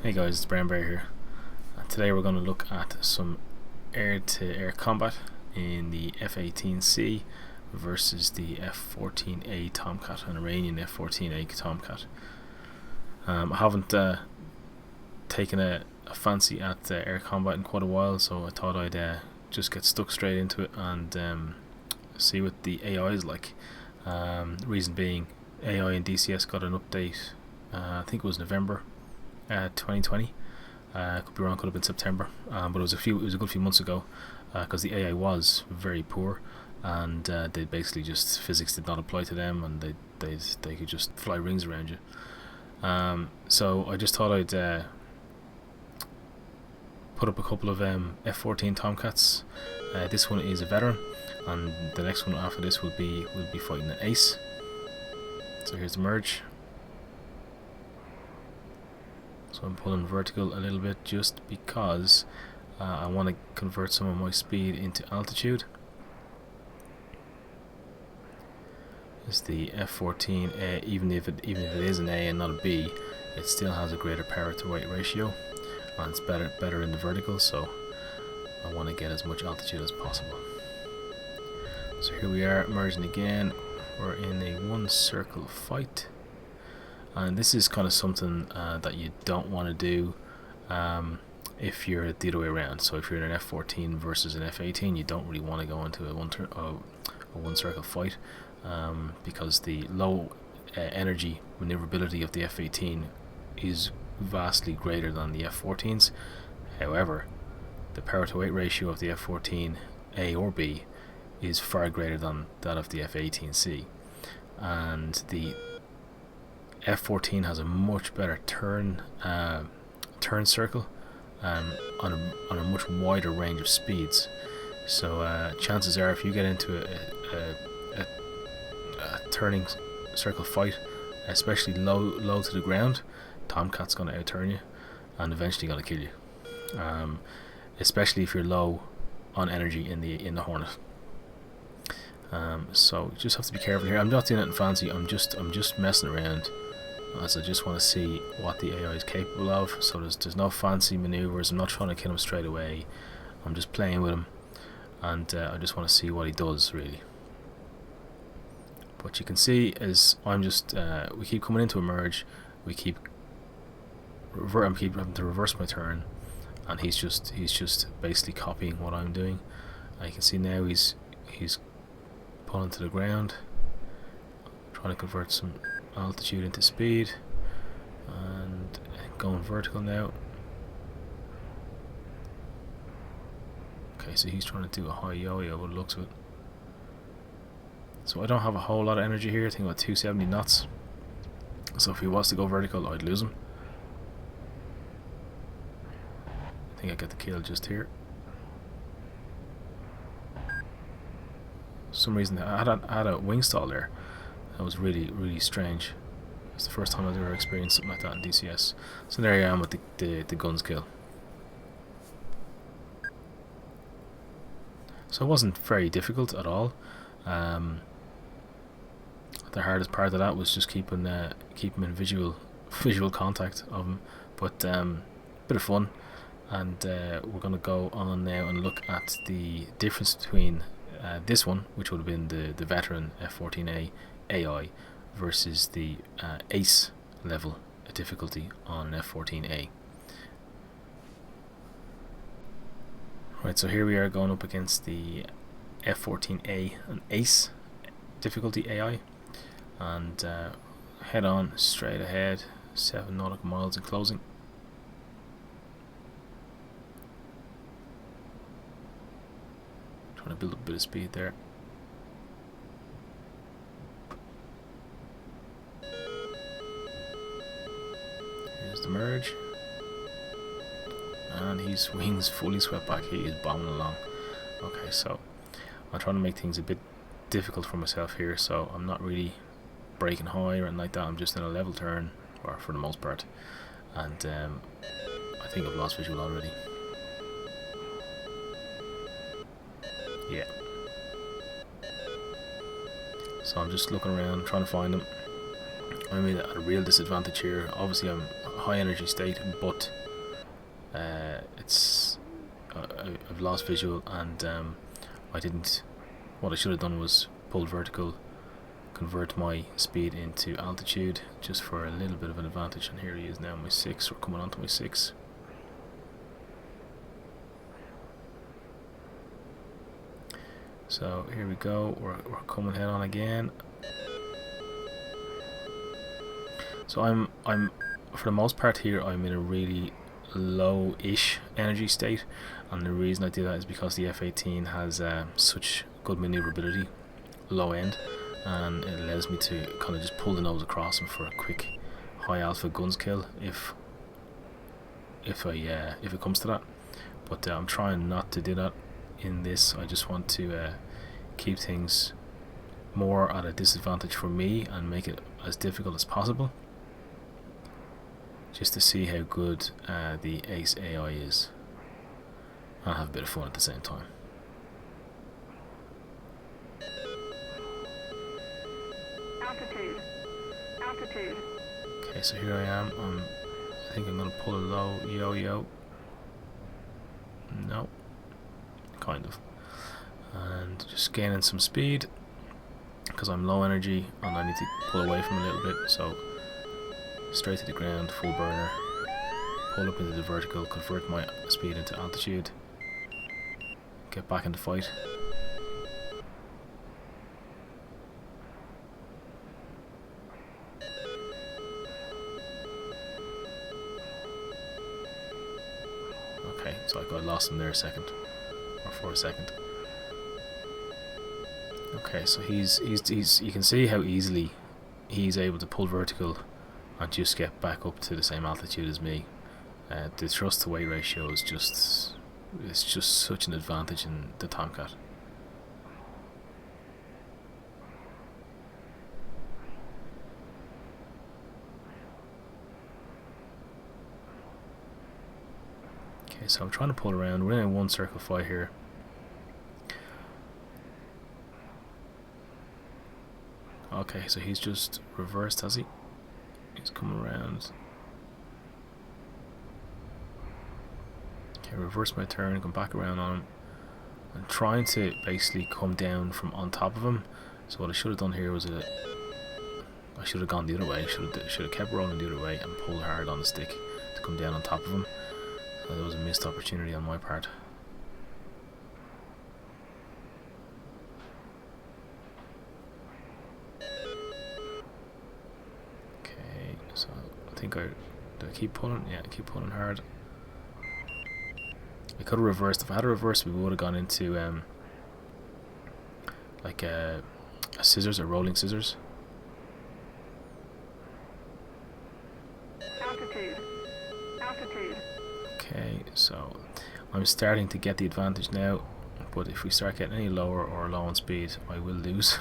Hey guys, it's Brown Bear here. Today we're going to look at some air-to-air combat in the F18C versus the F-14A Tomcat, an Iranian F-14A Tomcat. I haven't taken a fancy at air combat in quite a while, so I thought I'd just get stuck straight into it and see what the AI is like. Reason being, AI and DCS got an update, I think it was November 2020. Could be wrong, could have been September, but it was a good few months ago, because the AI was very poor, and they basically just, physics did not apply to them, and they could just fly rings around you. So I just thought I'd put up a couple of F-14 Tomcats. This one is a veteran, and the next one after this will be fighting an ace. So here's the merge. So I'm pulling vertical a little bit just because I want to convert some of my speed into altitude. It's the F-14, even if it is an A and not a B, it still has a greater power to weight ratio, and it's better in the vertical. So I want to get as much altitude as possible. So here we are merging again. We're in a one circle fight. And this is kind of something that you don't want to do if you're the other way around. So if you're in an F-14 versus an F-18, you don't really want to go into a one circle fight, because the low energy maneuverability of the F-18 is vastly greater than the F-14's. However, the power to weight ratio of the F-14A or B is far greater than that of the F-18C, and the F-14 has a much better turn circle on a much wider range of speeds. So chances are, if you get into a turning circle fight, especially low to the ground, Tomcat's going to outturn you and eventually going to kill you. Especially if you're low on energy in the Hornet. So you just have to be careful here. I'm not doing anything fancy. I'm just messing around, as I just want to see what the AI is capable of. So there's no fancy maneuvers. I'm not trying to kill him straight away. I'm just playing with him, and I just want to see what he does, really. What you can see is I'm just we keep coming into a merge. I'm keep having to reverse my turn, and he's just basically copying what I'm doing. You can see now he's pulling to the ground, trying to convert some altitude into speed, and going vertical now. Okay, so he's trying to do a high yo-yo by the looks of it. So I don't have a whole lot of energy here. I think about 270 knots. So if he was to go vertical, I'd lose him. I think I get the kill just here. For some reason I had a wing stall there. That was really strange. It's the first time I've ever experienced something like that in DCS. So there I am with the guns kill. So it wasn't very difficult at all. The hardest part of that was just keeping in visual contact of him. But bit of fun, and we're going to go on now and look at the difference between this one, which would have been the veteran F-14A AI, versus the ace level difficulty on an F-14A. Right, so here we are going up against the F-14A, an ace difficulty AI, and head on straight ahead, 7 nautical miles in closing. Trying to build up a bit of speed there. Here's the merge, and his wings fully swept back. He is bombing along. Okay, so I'm trying to make things a bit difficult for myself here, so I'm not really braking high or anything like that. I'm just in a level turn, or for the most part, and I think I've lost visual already. Yeah. So I'm just looking around, trying to find him. I'm at a real disadvantage here. Obviously I'm a high energy state, but I've lost visual, and what I should have done was pull vertical, convert my speed into altitude just for a little bit of an advantage. And here he is now, my 6. We're coming on to my 6. So here we go, we're coming head on again. So I'm for the most part here, I'm in a really low-ish energy state, and the reason I do that is because the F-18 has such good maneuverability, low end, and it allows me to kind of just pull the nose across him for a quick high alpha guns kill if it comes to that. But I'm trying not to do that in this. I just want to keep things more at a disadvantage for me and make it as difficult as possible, just to see how good the Ace AI is, and have a bit of fun at the same time. Altitude. Okay, so here I am. I think I'm gonna pull a low yo-yo. No, kind of, and just gaining some speed because I'm low energy and I need to pull away from a little bit. So straight to the ground, full burner, pull up into the vertical, convert my speed into altitude, get back into fight. Okay, so I got lost in there for a second. Okay, so he's you can see how easily he's able to pull vertical and just get back up to the same altitude as me. The thrust to weight ratio is just such an advantage in the Tomcat. Okay, so I'm trying to pull around. We're in a one circle fight here. Okay, so he's just reversed, has he? He's coming around. Okay, reverse my turn, come back around on him. I'm trying to basically come down from on top of him. So what I should have done here was I should have gone the other way. Should have kept rolling the other way and pulled hard on the stick to come down on top of him. So that was a missed opportunity on my part. So I think do I keep pulling? Yeah, I keep pulling hard. I could have reversed. If I had a reverse, we would have gone into like a scissors, or rolling scissors. Altitude. Okay, so I'm starting to get the advantage now, but if we start getting any lower or low on speed, I will lose.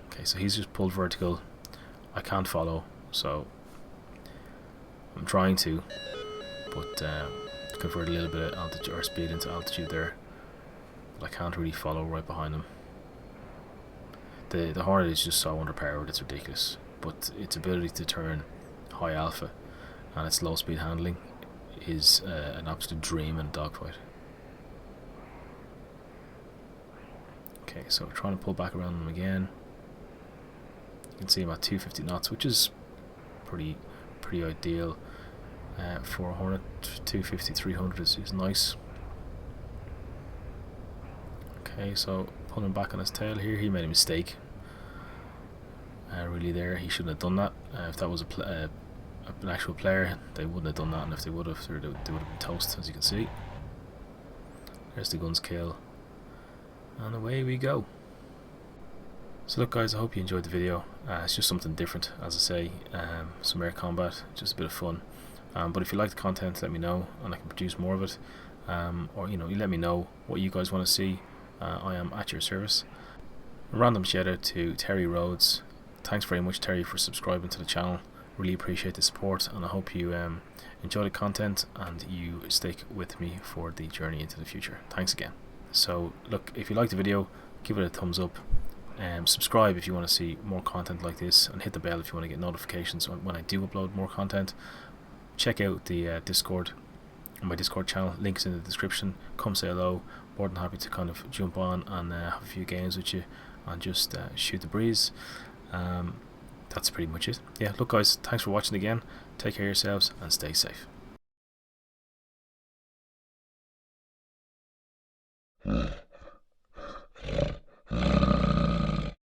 Okay, so he's just pulled vertical. I can't follow, so I'm trying to, but convert a little bit of altitude or speed into altitude there, but I can't really follow right behind him. The Hornet is just so underpowered, it's ridiculous, but its ability to turn high alpha and its low speed handling is an absolute dream in a dogfight. Okay, so we're trying to pull back around him again. You can see him at 250 knots, which is pretty ideal for a Hornet. 250, 300 is nice. Okay, so pulling back on his tail here, he made a mistake. Really there, he shouldn't have done that. If that was an actual player, they wouldn't have done that, and if they would have, they would have been toast, as you can see. There's the guns kill, and away we go. So look guys, I hope you enjoyed the video. It's just something different, as I say, some air combat, just a bit of fun. But if you like the content, let me know and I can produce more of it. Or you let me know what you guys want to see. I am at your service. A random shout out to Terry Rhodes. Thanks very much, Terry, for subscribing to the channel. Really appreciate the support, and I hope you enjoy the content and you stick with me for the journey into the future. Thanks again. So look, if you liked the video, give it a thumbs up. Subscribe if you want to see more content like this, and hit the bell if you want to get notifications when I do upload more content. Check out the Discord, my Discord channel, links in the description. Come say hello. More than happy to kind of jump on and have a few games with you and just shoot the breeze. That's pretty much it. Yeah, look guys, thanks for watching again. Take care of yourselves and stay safe.